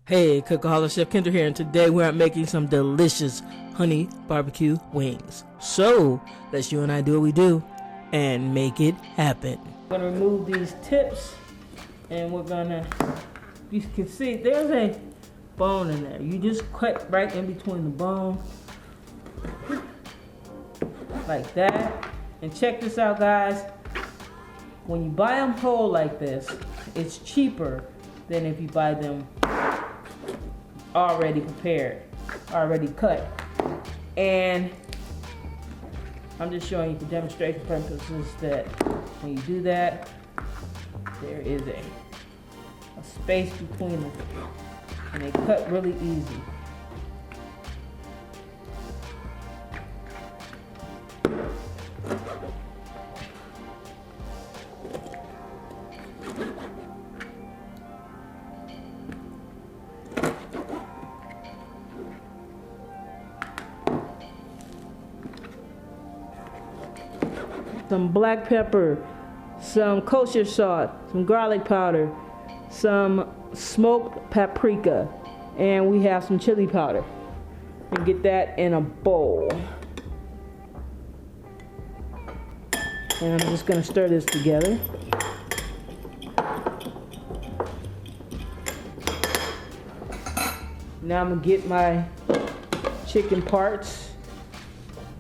Hey, Cookaholic Chef Kendra here, and today we're making some delicious honey barbecue wings. So, let's you and I do what we do and make it happen. I'm gonna remove these tips, and we're gonna, you can see there's a bone in there. You just cut right in between the bone, like that. And check this out, guys. When you buy them whole like this, it's cheaper than if you buy them already prepared, already cut. And I'm just showing you for demonstration purposes that when you do that, there is a space between them, and they cut really easy. Some black pepper, some kosher salt, some garlic powder, some smoked paprika, and we have some chili powder. And get that in a bowl. And I'm just gonna stir this together. Now I'm gonna get my chicken parts,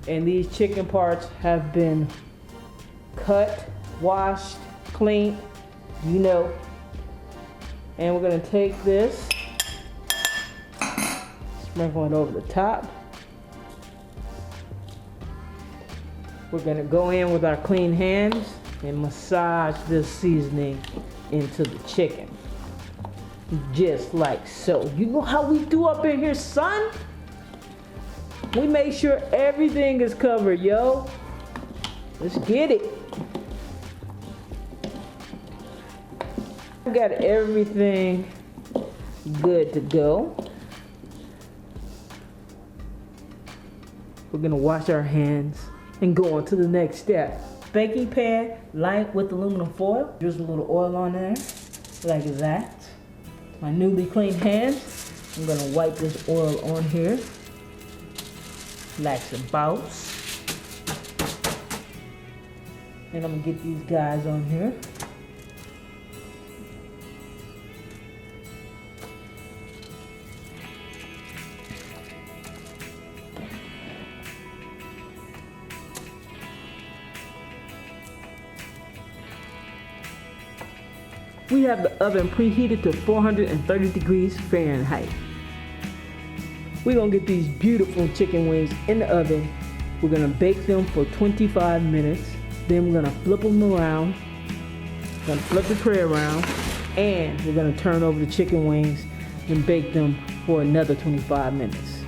and these chicken parts have been cut, washed, cleaned, you know. And we're gonna take this, sprinkle it over the top. We're gonna go in with our clean hands and massage this seasoning into the chicken. Just like so. You know how we do up in here, son? We make sure everything is covered, yo. Let's get it. I got everything good to go. We're gonna wash our hands and go on to the next step. Baking pan lined with aluminum foil. There's a little oil on there, like that. My newly cleaned hands. I'm gonna wipe this oil on here, like some bouts. And I'm gonna get these guys on here. We have the oven preheated to 430 degrees Fahrenheit. We're gonna get these beautiful chicken wings in the oven. We're gonna bake them for 25 minutes. Then we're gonna flip them around. Gonna flip the tray around, and we're gonna turn over the chicken wings and bake them for another 25 minutes.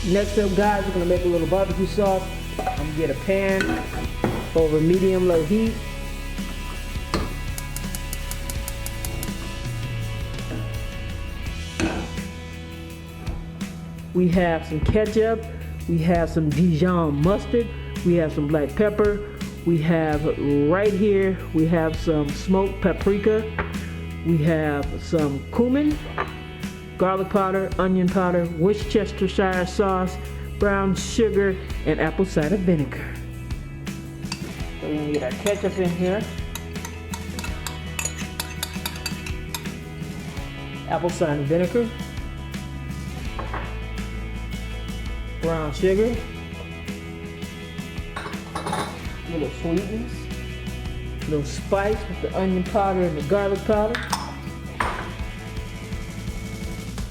Next up, guys, we're gonna make a little barbecue sauce. I'm gonna get a pan over medium-low heat. We have some ketchup, we have some Dijon mustard, we have some black pepper, we have right here, we have some smoked paprika, we have some cumin, garlic powder, onion powder, Worcestershire sauce, brown sugar, and apple cider vinegar. So we're gonna get our ketchup in here. Apple cider vinegar. Brown sugar. Little sweetness. Little spice with the onion powder and the garlic powder.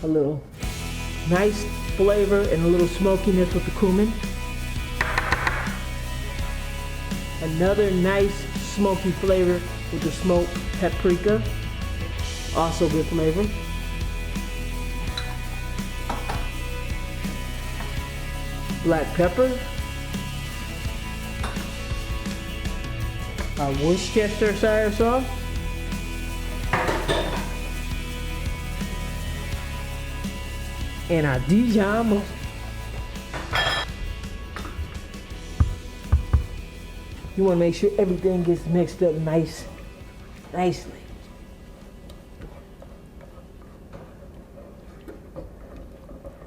A little nice flavor and a little smokiness with the cumin. Another nice smoky flavor with the smoked paprika. Also good flavor. Black pepper. Our Worcestershire sauce. and our Dijon mustard. You want to make sure everything gets mixed up nicely.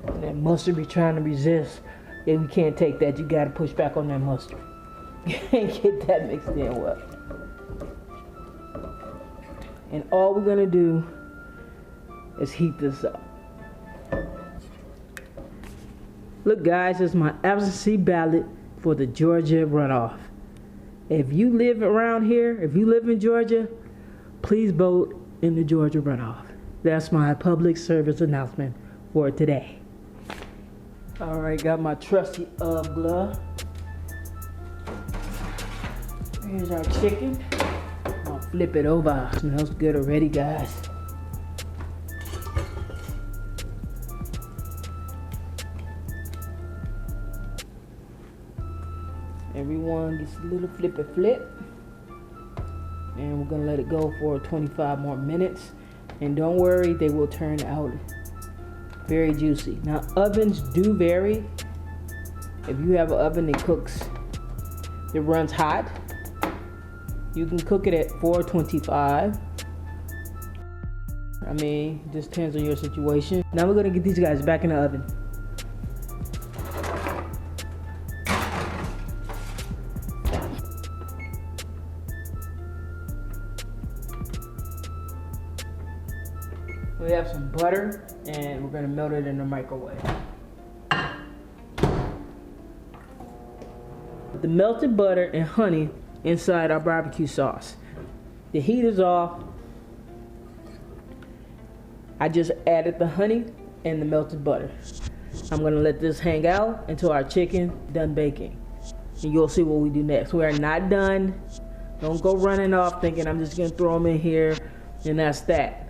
And that mustard be trying to resist. If you can't take that, you got to push back on that mustard. You can't get that mixed in well. And all we're going to do is heat this up. Look guys, it's my absentee ballot for the Georgia runoff. If you live around here, if you live in Georgia, please vote in the Georgia runoff. That's my public service announcement for today. All right, got my trusty glove. Here's our chicken. I'll flip it over. Smells good already, guys. Everyone gets a little flip. And we're gonna let it go for 25 more minutes. And don't worry, they will turn out very juicy. Now, ovens do vary. If you have an oven that runs hot, you can cook it at 425. I mean, it just depends on your situation. Now we're gonna get these guys back in the oven. We have some butter and we're gonna melt it in the microwave. The melted butter and honey inside our barbecue sauce. The heat is off. I just added the honey and the melted butter. I'm gonna let this hang out until our chicken done baking. And you'll see what we do next. We are not done. Don't go running off thinking I'm just gonna throw them in here and that's that.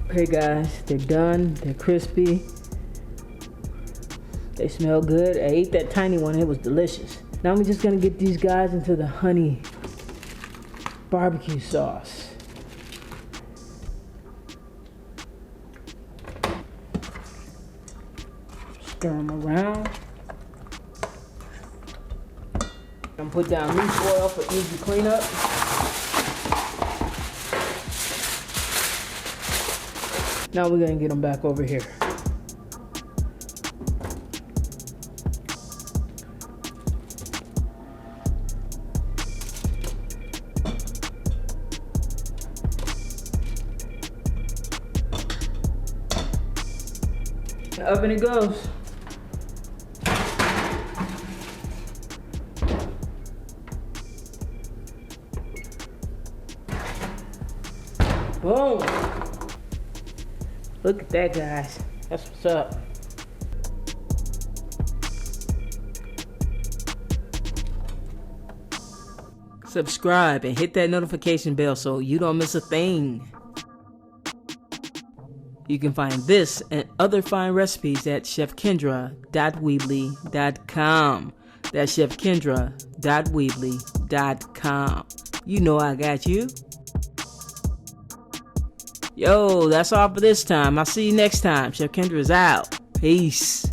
Okay guys, they're done, they're crispy, they smell good. I ate that tiny one, it was delicious. Now I'm just gonna get these guys into the honey barbecue sauce. Stir them around. I'm gonna put down loose oil for easy cleanup. Now we're gonna get them back over here. Up and it goes. Boom. Look at that, guys. That's what's up. Subscribe and hit that notification bell so you don't miss a thing. You can find this and other fine recipes at chefkendra.weebly.com. That's chefkendra.weebly.com. You know I got you. Yo, that's all for this time. I'll see you next time. Chef Kendra is out. Peace.